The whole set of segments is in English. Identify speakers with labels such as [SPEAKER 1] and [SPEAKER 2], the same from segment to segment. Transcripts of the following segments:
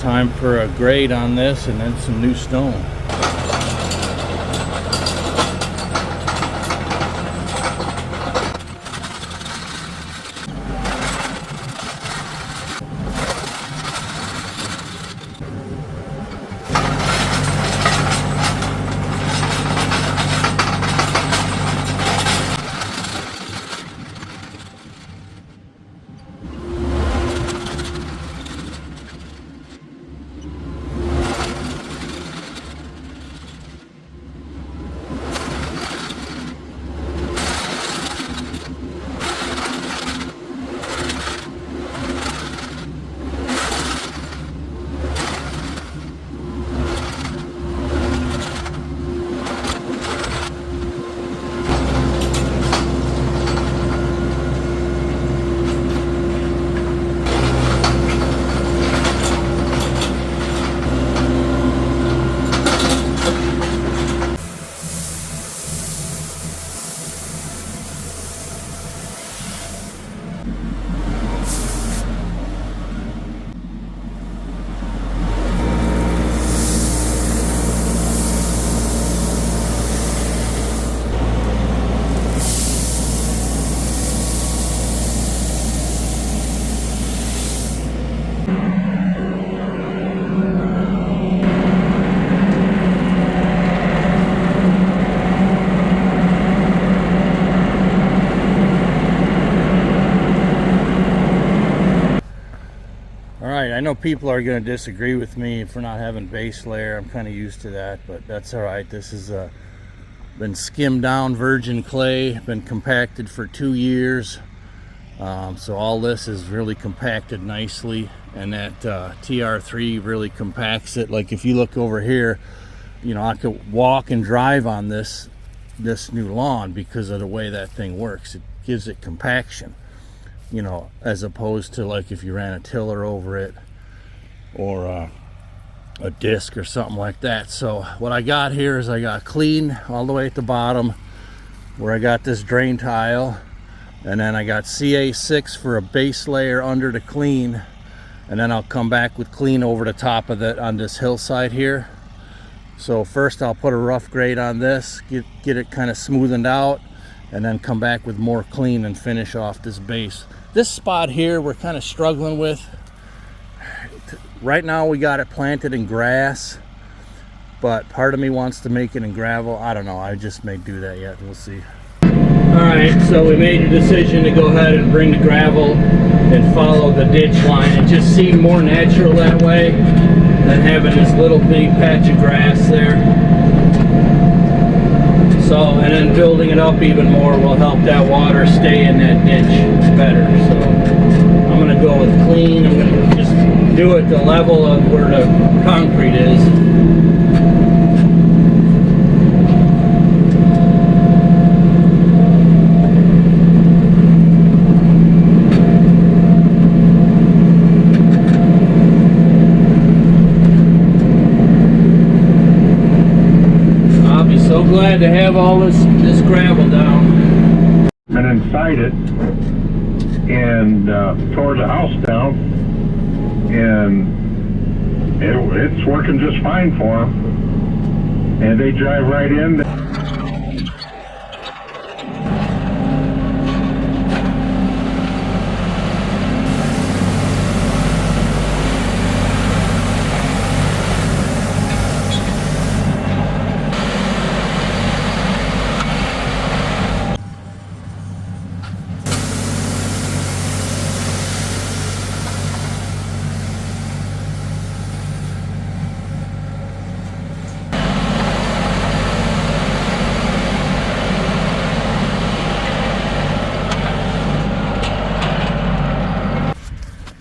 [SPEAKER 1] time for a grade on this and then some new stone. I know people are going to disagree with me for not having base layer. I'm kind of used to that, but that's all right. This has been skimmed down virgin clay, been compacted for 2 years. So all this is really compacted nicely, and that TR3 really compacts it. Like if you look over here, you know, I could walk and drive on this new lawn because of the way that thing works. It gives it compaction, you know, as opposed to like if you ran a tiller over it or a disc or something like that. So what I got here is I got clean all the way at the bottom where I got this drain tile, and then I got CA6 for a base layer under the clean, and then I'll come back with clean over the top of it on this hillside here. So first I'll put a rough grade on this, get it kind of smoothened out, and then come back with more clean and finish off this base. This spot here we're kind of struggling with. Right now we got it planted in grass, but part of me wants to make it in gravel. I don't know, I just may do that yet, we'll see. Alright, so we made a decision to go ahead and bring the gravel and follow the ditch line. It just seemed more natural that way than having this little bitty patch of grass there. So, and then building it up even more will help that water stay in that ditch better. So I'm going to go with clean. I'm going to just do it the level of where the concrete is. I'll be so glad to have all this gravel down.
[SPEAKER 2] And inside it and tore the house down. And it's working just fine for them, and they drive right in.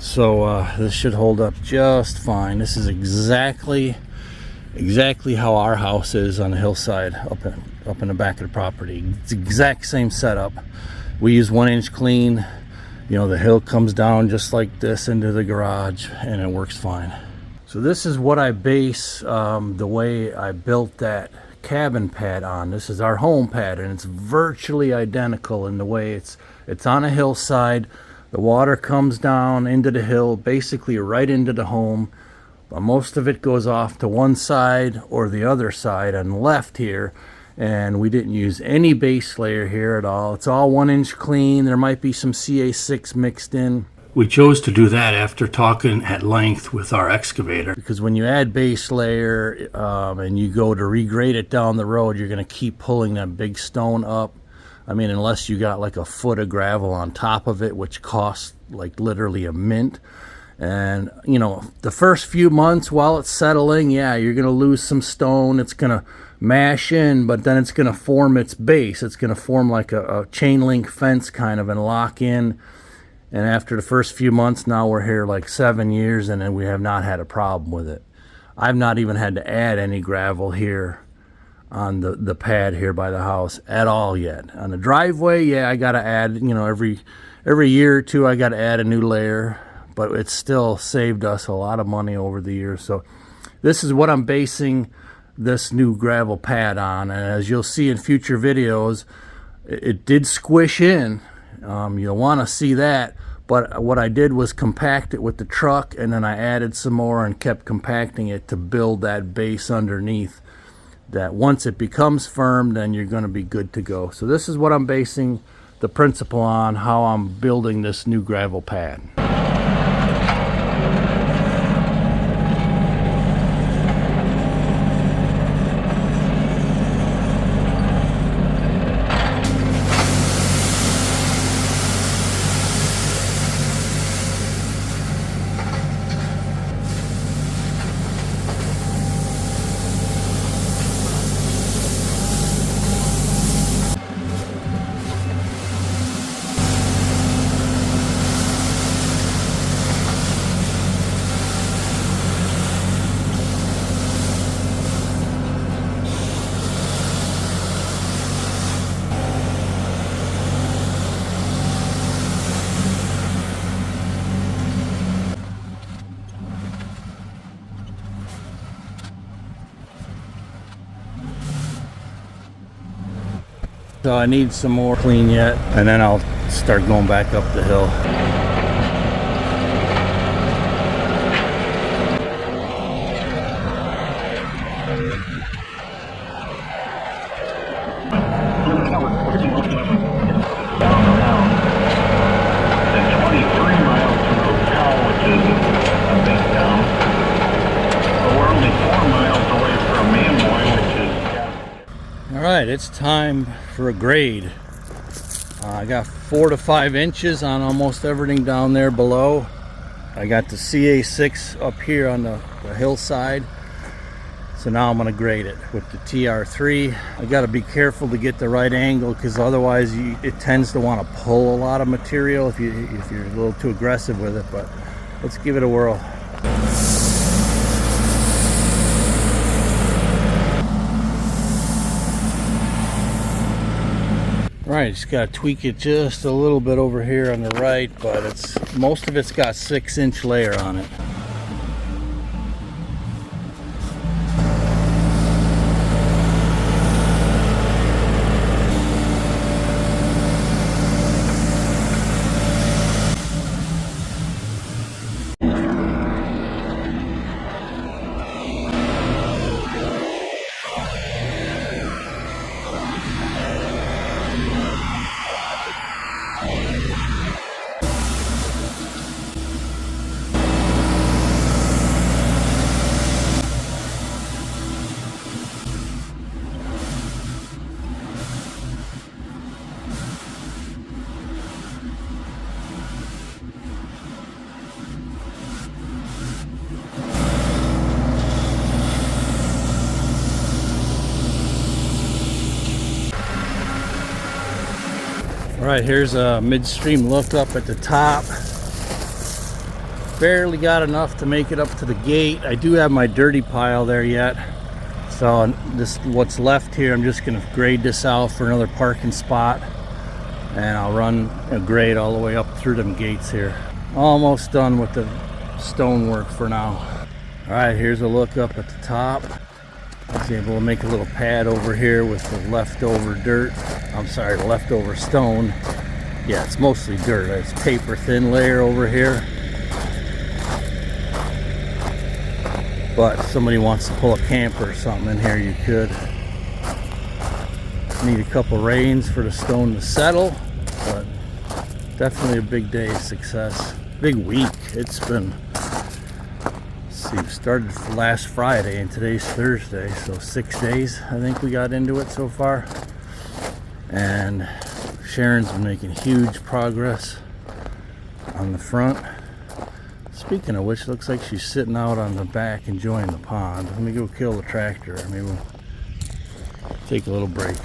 [SPEAKER 1] So this should hold up just fine. This is exactly how our house is on the hillside up in the back of the property. It's the exact same setup. We use 1-inch clean. You know, the hill comes down just like this into the garage, and it works fine. So this is what I base the way I built that cabin pad on. This is our home pad, and it's virtually identical in the way it's on a hillside. The water comes down into the hill, basically right into the home. but most of it goes off to one side or the other side on the left here. And we didn't use any base layer here at all. It's all 1-inch clean. There might be some CA6 mixed in. We chose to do that after talking at length with our excavator, because when you add base layer and you go to regrade it down the road, you're going to keep pulling that big stone up. I mean, unless you got like a foot of gravel on top of it, which costs like literally a mint. And you know, the first few months while it's settling, yeah, you're going to lose some stone. It's going to mash in, but then it's going to form its base. It's going to form like a chain link fence kind of and lock in. And after the first few months, now we're here like 7 years, and then we have not had a problem with it. I've not even had to add any gravel here on the pad here by the house at all yet. On the driveway, yeah, I got to add, you know, every year or two I got to add a new layer, but it's still saved us a lot of money over the years. So this is what I'm basing this new gravel pad on, and as you'll see in future videos, it did squish in. You'll want to see that, but what I did was compact it with the truck, and then I added some more and kept compacting it to build that base underneath, that once it becomes firm, then you're going to be good to go. So this is what I'm basing the principle on, how I'm building this new gravel pad. So I need some more clean yet, and then I'll start going back up the hill. Alright, it's time for a grade. I got 4 to 5 inches on almost everything down there below. I got the CA6 up here on the hillside. So now I'm going to grade it with the TR3. I got to be careful to get the right angle, because otherwise it tends to want to pull a lot of material if you're a little too aggressive with it. But let's give it a whirl. Right, just got to tweak it just a little bit over here on the right, but most of it's got 6-inch layer on it. Alright, here's a midstream look up at the top. Barely got enough to make it up to the gate. I do have my dirty pile there yet. So what's left here, I'm just going to grade this out for another parking spot. And I'll run a grade all the way up through them gates here. Almost done with the stonework for now. Alright, here's a look up at the top. I was able to make a little pad over here with the leftover dirt. I'm sorry, the leftover stone. Yeah, it's mostly dirt. It's paper thin layer over here. But if somebody wants to pull a camper or something in here, you could. Need a couple rains for the stone to settle, but definitely a big day of success. Big week. It's been, let's see, we started last Friday and today's Thursday, so 6 days I think we got into it so far. And Sharon's been making huge progress on the front. Speaking of which, looks like she's sitting out on the back enjoying the pond. Let me go kill the tractor. Maybe we'll take a little break.